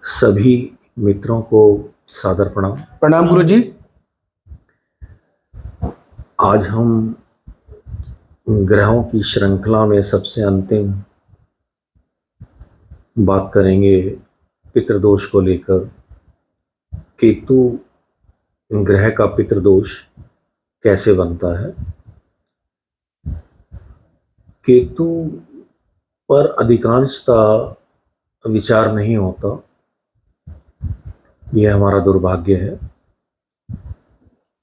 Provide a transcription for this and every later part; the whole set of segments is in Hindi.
सभी मित्रों को सादर प्रणाम। प्रणाम गुरु जी। आज हम ग्रहों की श्रृंखला में सबसे अंतिम बात करेंगे पितृदोष को लेकर। केतु ग्रह का पितृदोष कैसे बनता है। केतु पर अधिकांशतः विचार नहीं होता, यह हमारा दुर्भाग्य है।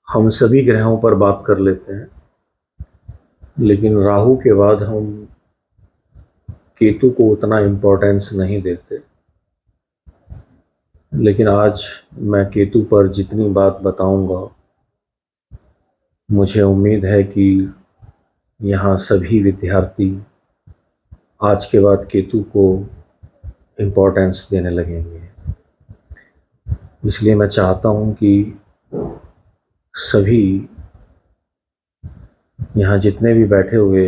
हम सभी ग्रहों पर बात कर लेते हैं, लेकिन राहु के बाद हम केतु को उतना इम्पोर्टेंस नहीं देते। लेकिन आज मैं केतु पर जितनी बात बताऊंगा, मुझे उम्मीद है कि यहाँ सभी विद्यार्थी आज के बाद केतु को इम्पोर्टेंस देने लगेंगे। इसलिए मैं चाहता हूँ कि सभी यहाँ जितने भी बैठे हुए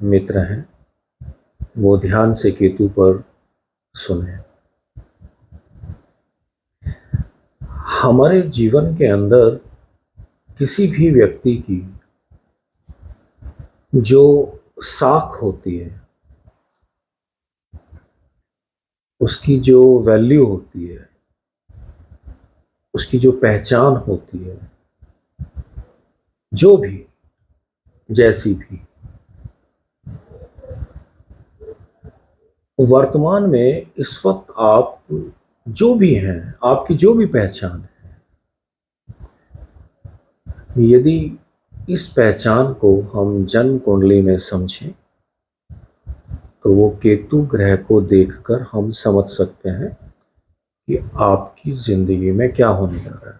मित्र हैं वो ध्यान से केतु पर सुने। हमारे जीवन के अंदर किसी भी व्यक्ति की जो साख होती है, उसकी जो वैल्यू होती है, उसकी जो पहचान होती है, जो भी जैसी भी, वर्तमान में इस वक्त आप जो भी हैं, आपकी जो भी पहचान है, यदि इस पहचान को हम जन्म कुंडली में समझें तो वो केतु ग्रह को देखकर हम समझ सकते हैं कि आपकी जिंदगी में क्या होने जा रहा है।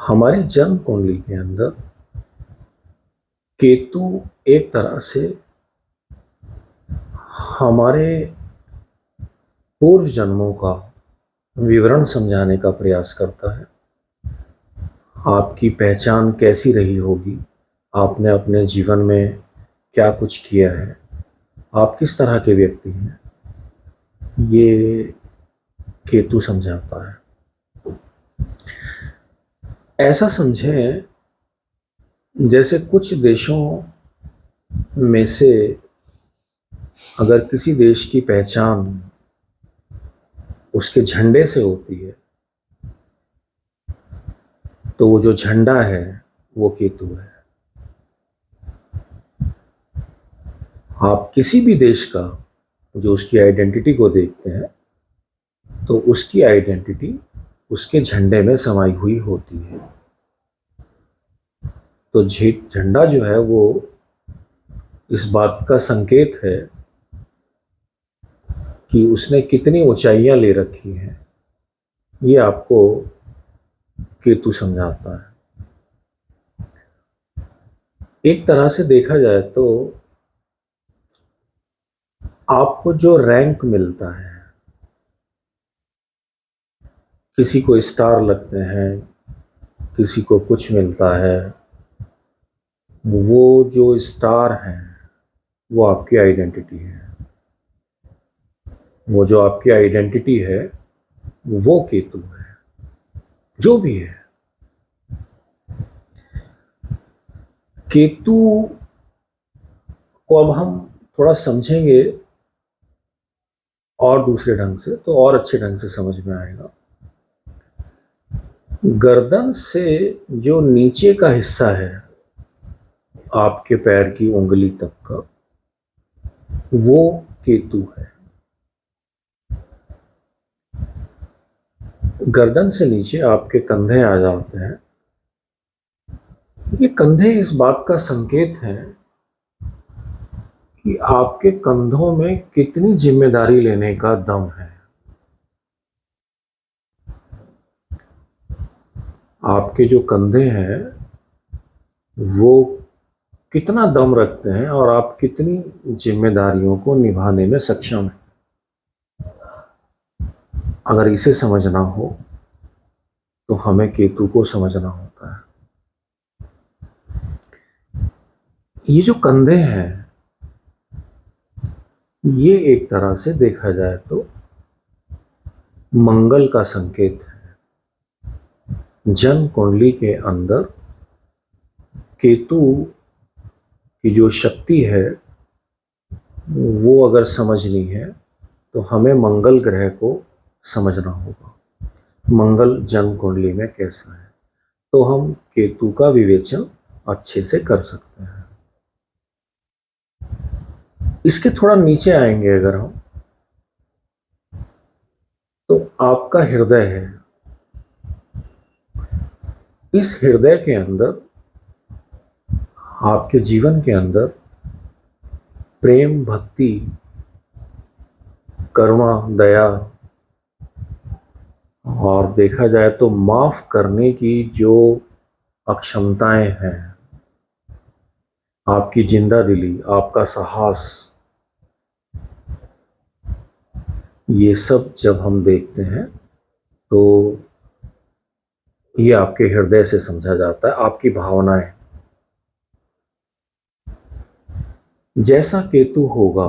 हमारी जन्म कुंडली के अंदर केतु एक तरह से हमारे पूर्व जन्मों का विवरण समझाने का प्रयास करता है। आपकी पहचान कैसी रही होगी, आपने अपने जीवन में क्या कुछ किया है, आप किस तरह के व्यक्ति हैं, ये केतु समझाता है। ऐसा समझें जैसे कुछ देशों में से अगर किसी देश की पहचान उसके झंडे से होती है तो वो जो झंडा है वो केतु है। आप किसी भी देश का जो उसकी आइडेंटिटी को देखते हैं तो उसकी आइडेंटिटी उसके झंडे में समाई हुई होती है। तो झंडा जो है वो इस बात का संकेत है कि उसने कितनी ऊंचाइयां ले रखी हैं, ये आपको केतु समझाता है। एक तरह से देखा जाए तो आपको जो रैंक मिलता है, किसी को स्टार लगते हैं, किसी को कुछ मिलता है, वो जो स्टार हैं वो आपकी आइडेंटिटी है। वो जो आपकी आइडेंटिटी है वो केतु है, जो भी है। केतु को अब हम थोड़ा समझेंगे और दूसरे ढंग से तो और अच्छे ढंग से समझ में आएगा। गर्दन से जो नीचे का हिस्सा है आपके पैर की उंगली तक का, वो केतु है। गर्दन से नीचे आपके कंधे आ जाते हैं। ये कंधे इस बात का संकेत है कि आपके कंधों में कितनी जिम्मेदारी लेने का दम है। आपके जो कंधे हैं वो कितना दम रखते हैं और आप कितनी जिम्मेदारियों को निभाने में सक्षम हैं। अगर इसे समझना हो तो हमें केतु को समझना होता है। ये जो कंधे हैं ये एक तरह से देखा जाए तो मंगल का संकेत है। जन्म कुंडली के अंदर केतु की जो शक्ति है वो अगर समझनी है तो हमें मंगल ग्रह को समझना होगा। मंगल जन्म कुंडली में कैसा है तो हम केतु का विवेचन अच्छे से कर सकते हैं। इसके थोड़ा नीचे आएंगे अगर हम, तो आपका हृदय है। इस हृदय के अंदर, आपके जीवन के अंदर प्रेम, भक्ति, करुणा, दया और देखा जाए तो माफ करने की जो अक्षमताएं हैं, आपकी जिंदा दिली, आपका साहस, ये सब जब हम देखते हैं तो ये आपके हृदय से समझा जाता है। आपकी भावनाएं, जैसा केतु होगा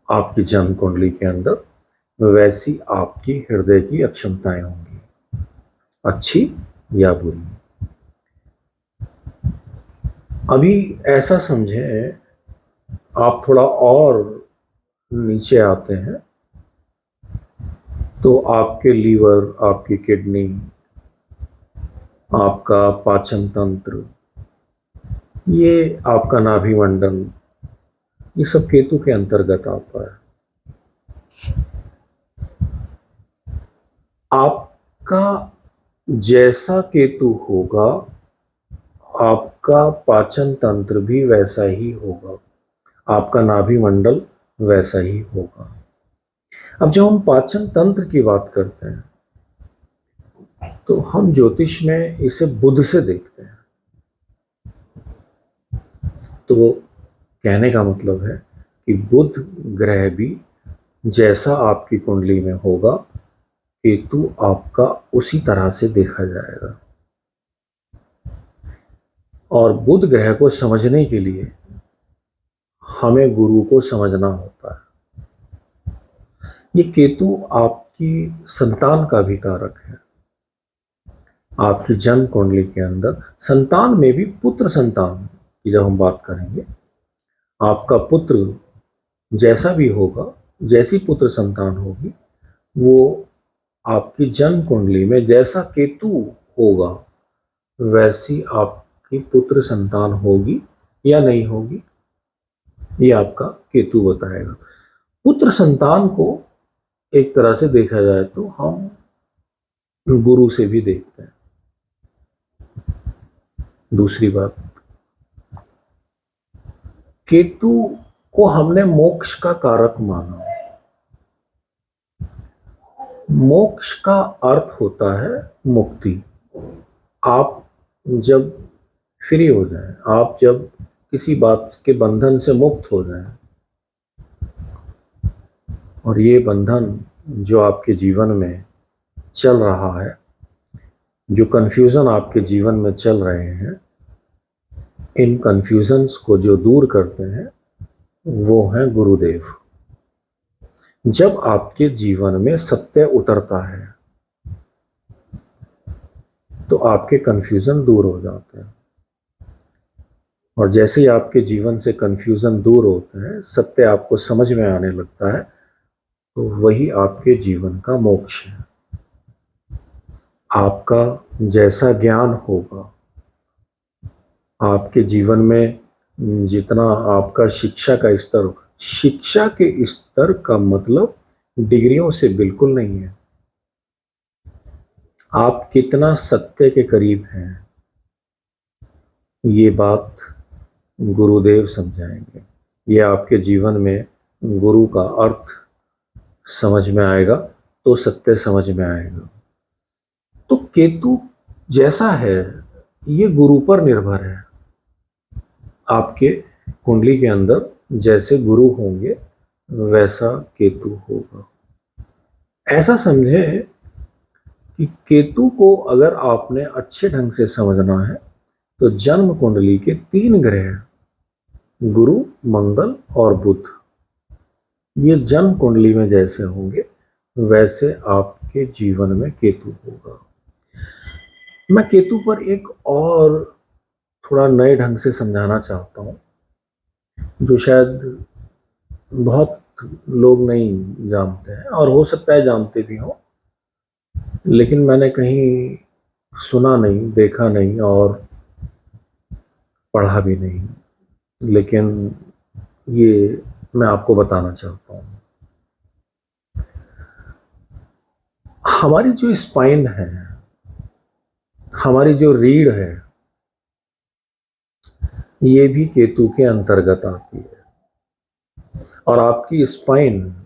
आपकी जन्म कुंडली के अंदर, वैसी आपकी हृदय की अक्षमताएं होंगी, अच्छी या बुरी। अभी ऐसा समझें, आप थोड़ा और नीचे आते हैं तो आपके लीवर, आपकी किडनी, आपका पाचन तंत्र, ये आपका नाभि मंडल, ये सब केतु के अंतर्गत आता है। आपका जैसा केतु होगा, आपका पाचन तंत्र भी वैसा ही होगा, आपका नाभि मंडल वैसा ही होगा। अब जब हम पाचन तंत्र की बात करते हैं तो हम ज्योतिष में इसे बुध से देखते हैं। तो वो कहने का मतलब है कि बुध ग्रह भी जैसा आपकी कुंडली में होगा, केतु आपका उसी तरह से देखा जाएगा। और बुध ग्रह को समझने के लिए हमें गुरु को समझना होता है। ये केतु आपकी संतान का भी कारक है। आपकी जन्म कुंडली के अंदर संतान में भी पुत्र संतान की जब हम बात करेंगे, आपका पुत्र जैसा भी होगा, जैसी पुत्र संतान होगी, वो आपकी जन्म कुंडली में जैसा केतु होगा वैसी आपकी पुत्र संतान होगी या नहीं होगी, ये आपका केतु बताएगा। पुत्र संतान को एक तरह से देखा जाए तो हम गुरु से भी देखते हैं। दूसरी बात, केतु को हमने मोक्ष का कारक माना। मोक्ष का अर्थ होता है मुक्ति। आप जब फ्री हो जाएं, आप जब किसी बात के बंधन से मुक्त हो जाएं, और ये बंधन जो आपके जीवन में चल रहा है, जो कन्फ्यूज़न आपके जीवन में चल रहे हैं, इन कन्फ्यूजन्स को जो दूर करते हैं वो हैं गुरुदेव। जब आपके जीवन में सत्य उतरता है तो आपके कन्फ्यूज़न दूर हो जाते हैं, और जैसे ही आपके जीवन से कन्फ्यूज़न दूर होते हैं, सत्य आपको समझ में आने लगता है, तो वही आपके जीवन का मोक्ष है। आपका जैसा ज्ञान होगा, आपके जीवन में जितना आपका शिक्षा का स्तर हो, शिक्षा के स्तर का मतलब डिग्रियों से बिल्कुल नहीं है। आप कितना सत्य के करीब हैं, ये बात गुरुदेव समझाएंगे। ये आपके जीवन में गुरु का अर्थ समझ में आएगा तो सत्य समझ में आएगा। तो केतु जैसा है ये गुरु पर निर्भर है। आपके कुंडली के अंदर जैसे गुरु होंगे वैसा केतु होगा। ऐसा समझें कि केतु को अगर आपने अच्छे ढंग से समझना है तो जन्म कुंडली के 3 ग्रह, गुरु, मंगल और बुध, ये जन्म कुंडली में जैसे होंगे वैसे आपके जीवन में केतु होगा। मैं केतु पर एक और थोड़ा नए ढंग से समझाना चाहता हूँ, जो शायद बहुत लोग नहीं जानते हैं, और हो सकता है जानते भी हों, लेकिन मैंने कहीं सुना नहीं, देखा नहीं और पढ़ा भी नहीं। लेकिन ये मैं आपको बताना चाहता हूँ। हमारी जो स्पाइन है, हमारी जो रीढ़ है, ये भी केतु के अंतर्गत आती है। और आपकी स्पाइन,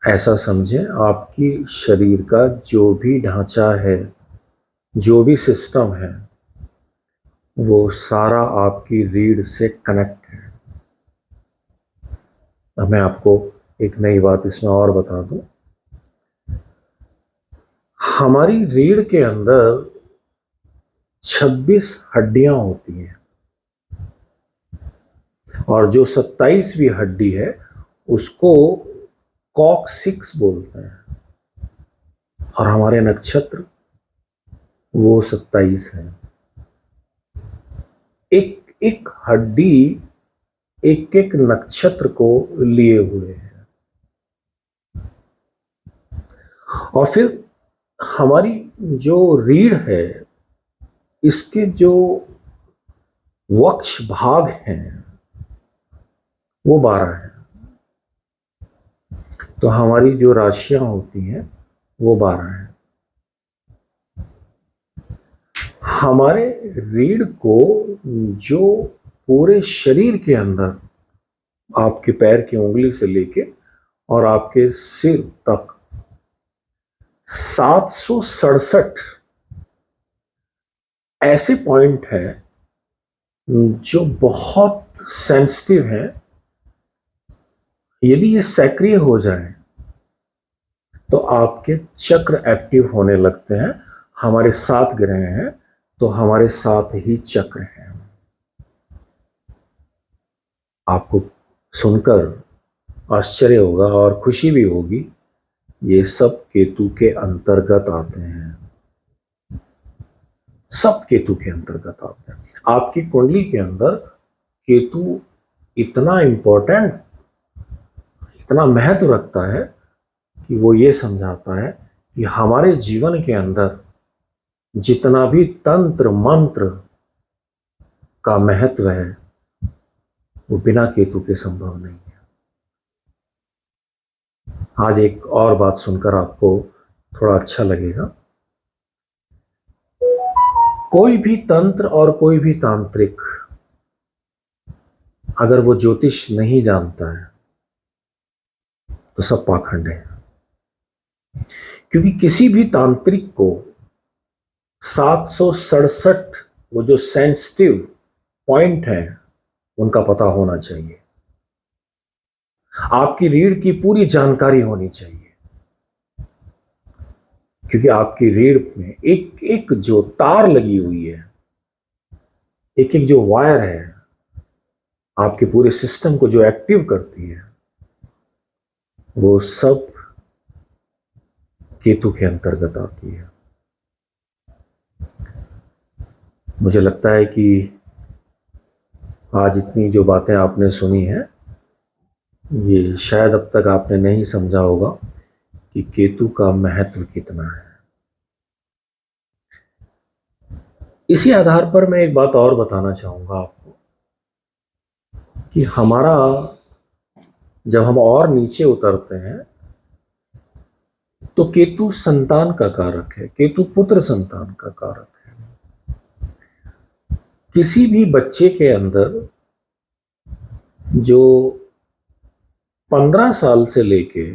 ऐसा समझें, आपकी शरीर का जो भी ढांचा है, जो भी सिस्टम है, वो सारा आपकी रीढ़ से कनेक्ट है। अब मैं आपको एक नई बात इसमें और बता दूं। हमारी रीढ़ के अंदर 26 हड्डियां होती हैं, और जो 27वीं हड्डी है उसको कॉक्सिक्स बोलते हैं। और हमारे नक्षत्र वो 27 है। एक एक हड्डी एक एक नक्षत्र को लिए हुए है। और फिर हमारी जो रीढ़ है, इसके जो वक्ष भाग हैं वो 12 हैं। तो हमारी जो राशियां होती हैं वो 12 हैं। हमारे रीढ़ को जो पूरे शरीर के अंदर, आपके पैर की उंगली से लेके और आपके सिर तक 767 ऐसे पॉइंट हैं जो बहुत सेंसिटिव हैं। यदि ये सक्रिय हो जाए तो आपके चक्र एक्टिव होने लगते हैं। हमारे 7 ग्रह हैं तो हमारे 7 ही चक्र हैं। आपको सुनकर आश्चर्य होगा और खुशी भी होगी, ये सब केतु के अंतर्गत आते हैं। सब केतु के अंतर्गत आते हैं। आपकी कुंडली के अंदर केतु इतना इंपॉर्टेंट, इतना महत्व रखता है कि वो ये समझाता है कि हमारे जीवन के अंदर जितना भी तंत्र मंत्र का महत्व है वो बिना केतु के संभव नहीं है। आज एक और बात सुनकर आपको थोड़ा अच्छा लगेगा। कोई भी तंत्र और कोई भी तांत्रिक अगर वो ज्योतिष नहीं जानता है तो सब पाखंड है। क्योंकि किसी भी तांत्रिक को 767 वो जो सेंसिटिव पॉइंट है उनका पता होना चाहिए। आपकी रीढ़ की पूरी जानकारी होनी चाहिए। क्योंकि आपकी रीढ़ में एक एक जो तार लगी हुई है, एक एक जो वायर है, आपके पूरे सिस्टम को जो एक्टिव करती है, वो सब केतु के अंतर्गत आती है। मुझे लगता है कि आज इतनी जो बातें आपने सुनी हैं, ये शायद अब तक आपने नहीं समझा होगा कि केतु का महत्व कितना है। इसी आधार पर मैं एक बात और बताना चाहूंगा आपको कि हमारा, जब हम और नीचे उतरते हैं तो केतु संतान का कारक है, केतु पुत्र संतान का कारक है। किसी भी बच्चे के अंदर जो 15 साल से लेके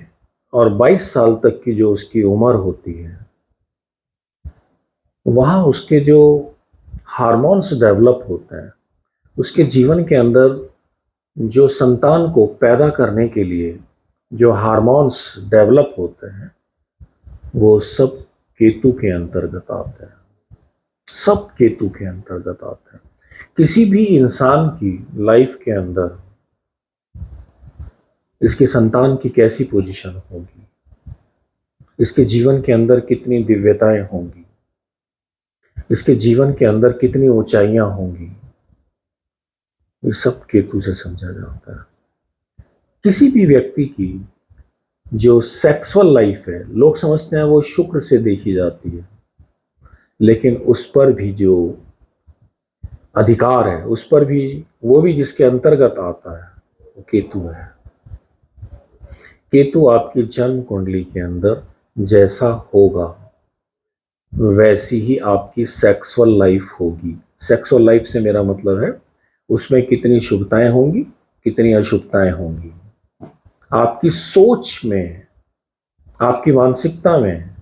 और 22 साल तक की जो उसकी उम्र होती है, वहाँ उसके जो हार्मोन्स डेवलप होते हैं, उसके जीवन के अंदर जो संतान को पैदा करने के लिए जो हार्मोन्स डेवलप होते हैं, वो सब केतु के अंतर्गत आते हैं। सब केतु के अंतर्गत आते हैं। किसी भी इंसान की लाइफ के अंदर इसकी संतान की कैसी पोजीशन होगी, इसके जीवन के अंदर कितनी दिव्यताएं होंगी, इसके जीवन के अंदर कितनी ऊंचाइयां होंगी, ये सब केतु से समझा जाता है। किसी भी व्यक्ति की जो सेक्सुअल लाइफ है, लोग समझते हैं वो शुक्र से देखी जाती है, लेकिन उस पर भी जो अधिकार है, उस पर भी वो भी जिसके अंतर्गत आता है वो केतु है। केतु आपकी जन्म कुंडली के अंदर जैसा होगा वैसी ही आपकी सेक्सुअल लाइफ होगी। सेक्सुअल लाइफ से मेरा मतलब है उसमें कितनी शुभताएं होंगी, कितनी अशुभताएं होंगी, आपकी सोच में, आपकी मानसिकता में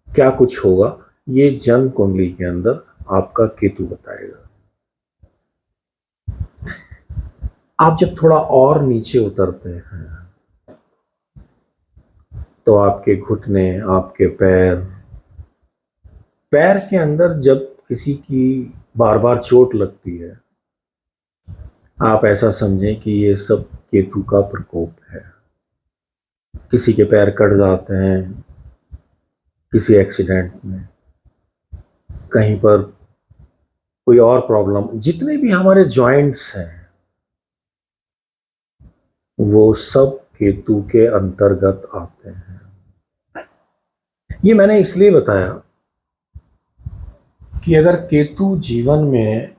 क्या कुछ होगा, ये जन्म कुंडली के अंदर आपका केतु बताएगा। आप जब थोड़ा और नीचे उतरते हैं तो आपके घुटने, आपके पैर, पैर के अंदर जब किसी की बार बार चोट लगती है, आप ऐसा समझें कि ये सब केतु का प्रकोप है। किसी के पैर कट जाते हैं, किसी एक्सीडेंट में, कहीं पर कोई और प्रॉब्लम, जितने भी हमारे जॉइंट्स हैं वो सब केतु के अंतर्गत आते हैं। ये मैंने इसलिए बताया कि अगर केतु जीवन में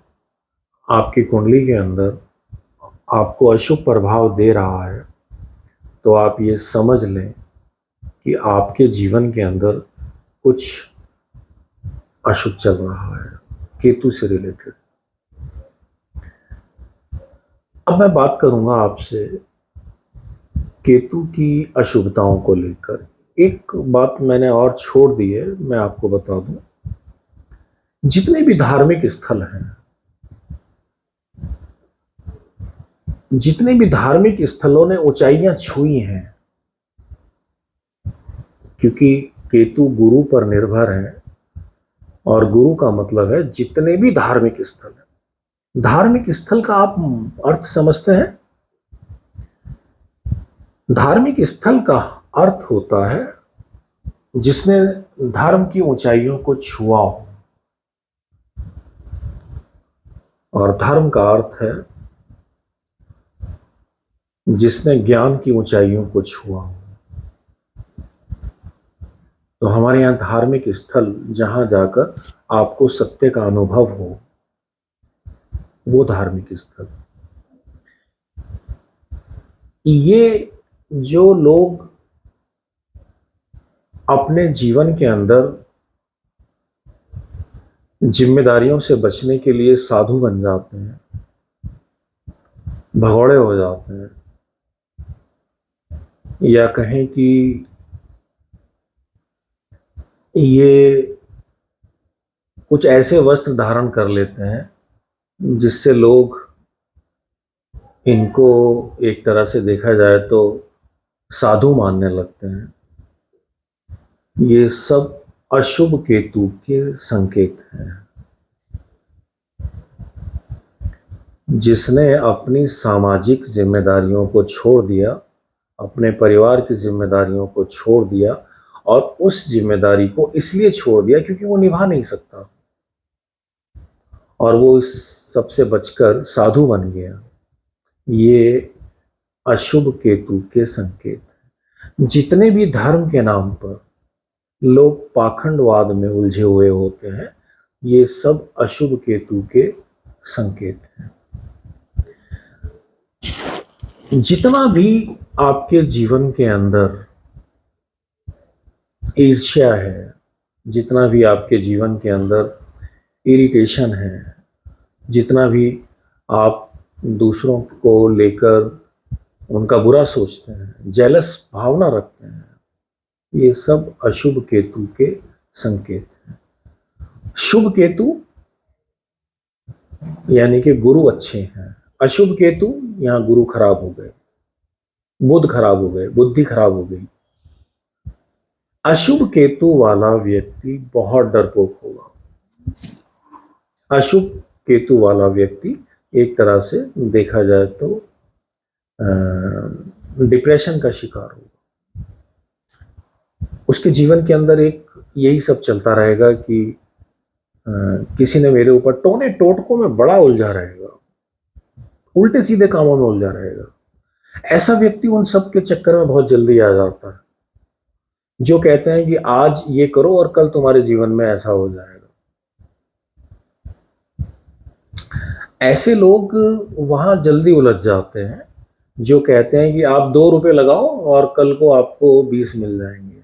आपकी कुंडली के अंदर आपको अशुभ प्रभाव दे रहा है तो आप ये समझ लें कि आपके जीवन के अंदर कुछ अशुभ चल रहा है केतु से रिलेटेड। अब मैं बात करूंगा आपसे केतु की अशुभताओं को लेकर। एक बात मैंने और छोड़ दी है, मैं आपको बता दूं, जितने भी धार्मिक स्थल हैं, जितने भी धार्मिक स्थलों ने ऊंचाइयां छुई हैं, क्योंकि केतु गुरु पर निर्भर है और गुरु का मतलब है जितने भी धार्मिक स्थल है। धार्मिक स्थल का आप अर्थ समझते हैं? धार्मिक स्थल का अर्थ होता है जिसने धर्म की ऊंचाइयों को छुआ हो, और धर्म का अर्थ है जिसने ज्ञान की ऊंचाइयों को छुआ हो। तो हमारे यहाँ धार्मिक स्थल जहां जाकर आपको सत्य का अनुभव हो, वो धार्मिक स्थल। ये जो लोग अपने जीवन के अंदर जिम्मेदारियों से बचने के लिए साधु बन जाते हैं, भगौड़े हो जाते हैं, या कहें कि ये कुछ ऐसे वस्त्र धारण कर लेते हैं जिससे लोग इनको एक तरह से देखा जाए तो साधु मानने लगते हैं, ये सब अशुभ केतु के संकेत हैं। जिसने अपनी सामाजिक जिम्मेदारियों को छोड़ दिया, अपने परिवार की जिम्मेदारियों को छोड़ दिया, और उस जिम्मेदारी को इसलिए छोड़ दिया क्योंकि वो निभा नहीं सकता, और वो इस सबसे बचकर साधु बन गया, ये अशुभ केतु के संकेत हैं। जितने भी धर्म के नाम पर लोग पाखंडवाद में उलझे हुए होते हैं, ये सब अशुभ केतु के संकेत हैं। जितना भी आपके जीवन के अंदर ईर्ष्या है, जितना भी आपके जीवन के अंदर इरिटेशन है, जितना भी आप दूसरों को लेकर उनका बुरा सोचते हैं, जेलस भावना रखते हैं, ये सब अशुभ केतु के संकेत हैं। शुभ केतु यानी कि गुरु अच्छे हैं, अशुभ केतु यहाँ गुरु खराब हो गए, बुध खराब हो गए, बुद्धि खराब हो गई। अशुभ केतु वाला व्यक्ति बहुत डरपोक होगा। अशुभ केतु वाला व्यक्ति एक तरह से देखा जाए तो डिप्रेशन का शिकार होगा। उसके जीवन के अंदर एक यही सब चलता रहेगा कि किसी ने मेरे ऊपर टोने टोटकों में बड़ा उलझा रहेगा, उल्टे सीधे कामों में उलझा रहेगा। ऐसा व्यक्ति उन सब के चक्कर में बहुत जल्दी आ जाता है, जो कहते हैं कि आज ये करो और कल तुम्हारे जीवन में ऐसा हो जाएगा। ऐसे लोग वहां जल्दी उलझ जाते हैं, जो कहते हैं कि आप 2 रुपए लगाओ और कल को आपको 20 मिल जाएंगे,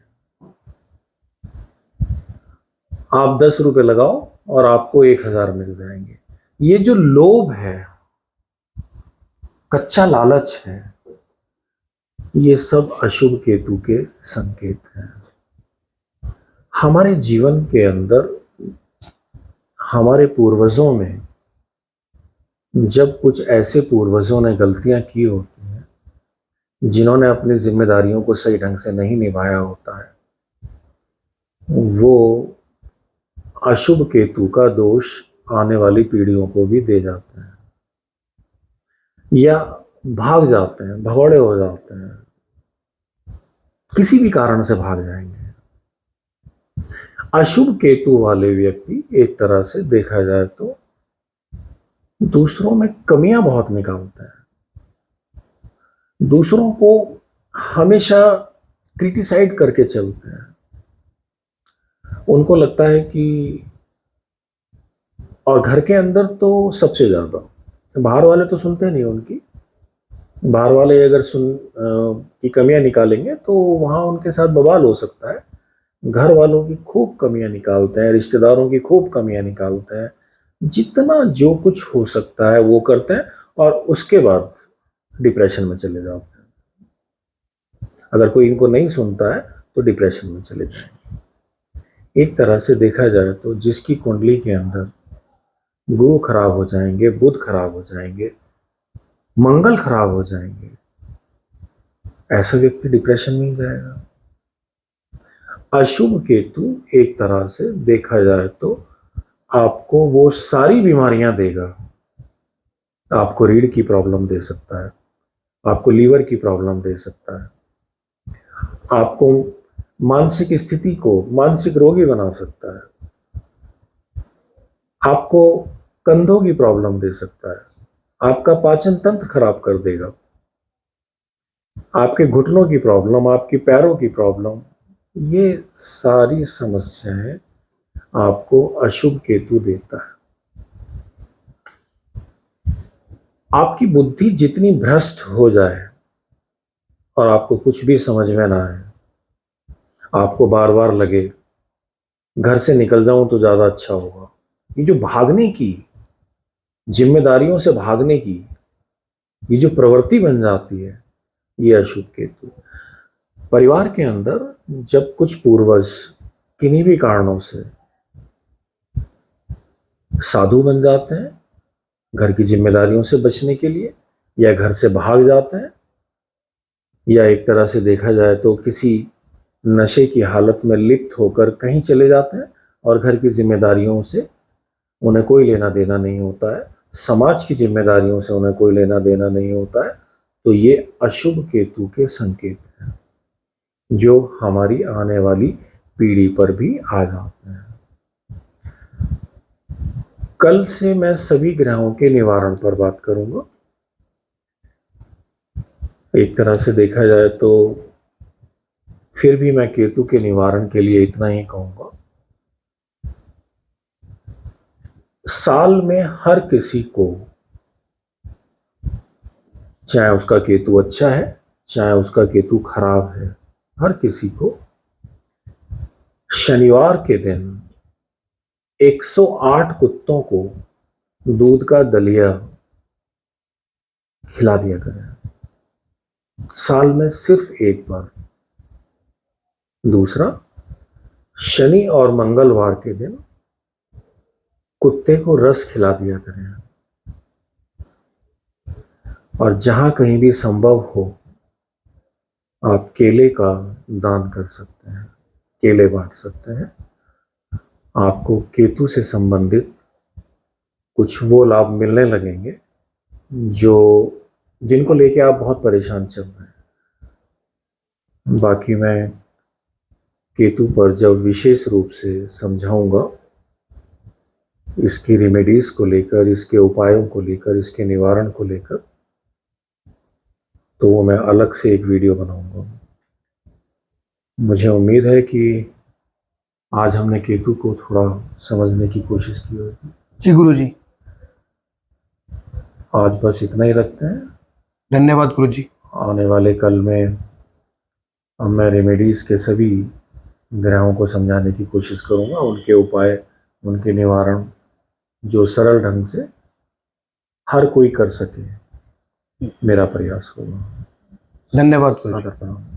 आप 10 रुपए लगाओ और आपको 1,000 मिल जाएंगे। ये जो लोभ है, कच्चा लालच है, ये सब अशुभ केतु के संकेत हैं। हमारे जीवन के अंदर हमारे पूर्वजों में जब कुछ ऐसे पूर्वजों ने गलतियां की होती हैं, जिन्होंने अपनी जिम्मेदारियों को सही ढंग से नहीं निभाया होता है, वो अशुभ केतु का दोष आने वाली पीढ़ियों को भी दे जाते हैं, या भाग जाते हैं, भगौड़े हो जाते हैं, किसी भी कारण से भाग जाएंगे। अशुभ केतु वाले व्यक्ति एक तरह से देखा जाए तो दूसरों में कमियां बहुत निकालते हैं, दूसरों को हमेशा क्रिटिसाइड करके चलते हैं। उनको लगता है कि, और घर के अंदर तो सबसे ज्यादा, बाहर वाले तो सुनते नहीं उनकी। बाहर वाले अगर की कमियां निकालेंगे तो वहां उनके साथ बवाल हो सकता है। घर वालों की खूब कमियां निकालते हैं, रिश्तेदारों की खूब कमियां निकालते हैं, जितना जो कुछ हो सकता है वो करते हैं, और उसके बाद डिप्रेशन में चले जाते हैं। अगर कोई इनको नहीं सुनता है तो डिप्रेशन में चले जाएंगे। एक तरह से देखा जाए तो जिसकी कुंडली के अंदर गुरु खराब हो जाएंगे, बुध खराब हो जाएंगे, मंगल खराब हो जाएंगे, ऐसा व्यक्ति डिप्रेशन में जाएगा। अशुभ केतु एक तरह से देखा जाए तो आपको वो सारी बीमारियां देगा। आपको रीढ़ की प्रॉब्लम दे सकता है, आपको लीवर की प्रॉब्लम दे सकता है, आपको मानसिक स्थिति को मानसिक रोगी बना सकता है, आपको कंधों की प्रॉब्लम दे सकता है, आपका पाचन तंत्र खराब कर देगा, आपके घुटनों की प्रॉब्लम, आपकी पैरों की प्रॉब्लम, ये सारी समस्याएं आपको अशुभ केतु देता है। आपकी बुद्धि जितनी भ्रष्ट हो जाए और आपको कुछ भी समझ में ना आए, आपको बार बार लगे घर से निकल जाऊं तो ज्यादा अच्छा होगा, ये जो भागने की, जिम्मेदारियों से भागने की ये जो प्रवृत्ति बन जाती है, ये अशुभ केतु। परिवार के अंदर जब कुछ पूर्वज किन्हीं भी कारणों से साधु बन जाते हैं, घर की जिम्मेदारियों से बचने के लिए, या घर से भाग जाते हैं, या एक तरह से देखा जाए तो किसी नशे की हालत में लिप्त होकर कहीं चले जाते हैं और घर की जिम्मेदारियों से उन्हें कोई लेना देना नहीं होता है, समाज की जिम्मेदारियों से उन्हें कोई लेना देना नहीं होता है, तो ये अशुभ केतु के संकेत हैं, जो हमारी आने वाली पीढ़ी पर भी आ जाते हैं। कल से मैं सभी ग्रहों के निवारण पर बात करूंगा। एक तरह से देखा जाए तो फिर भी मैं केतु के निवारण के लिए इतना ही कहूंगा, साल में हर किसी को, चाहे उसका केतु अच्छा है चाहे उसका केतु खराब है, हर किसी को शनिवार के दिन 108 कुत्तों को दूध का दलिया खिला दिया करें, साल में सिर्फ एक बार। दूसरा, शनि और मंगलवार के दिन कुत्ते को रस खिला दिया करें, और जहां कहीं भी संभव हो आप केले का दान कर सकते हैं, केले बांट सकते हैं। आपको केतु से संबंधित कुछ वो लाभ मिलने लगेंगे जो जिनको लेके आप बहुत परेशान चल रहे हैं। बाकी मैं केतु पर जब विशेष रूप से समझाऊंगा, इसकी रेमेडीज को लेकर, इसके उपायों को लेकर, इसके निवारण को लेकर, तो वो मैं अलग से एक वीडियो बनाऊंगा। मुझे उम्मीद है कि आज हमने केतु को थोड़ा समझने की कोशिश की होगी। जी गुरुजी। आज बस इतना ही रखते हैं। धन्यवाद गुरुजी। आने वाले कल में अब मैं रेमेडीज के सभी ग्रहों को समझाने की कोशिश करूंगा, उनके उपाय, उनके निवारण, जो सरल ढंग से हर कोई कर सके, मेरा प्रयास होगा। धन्यवाद गुरुजी। सादर प्रणाम।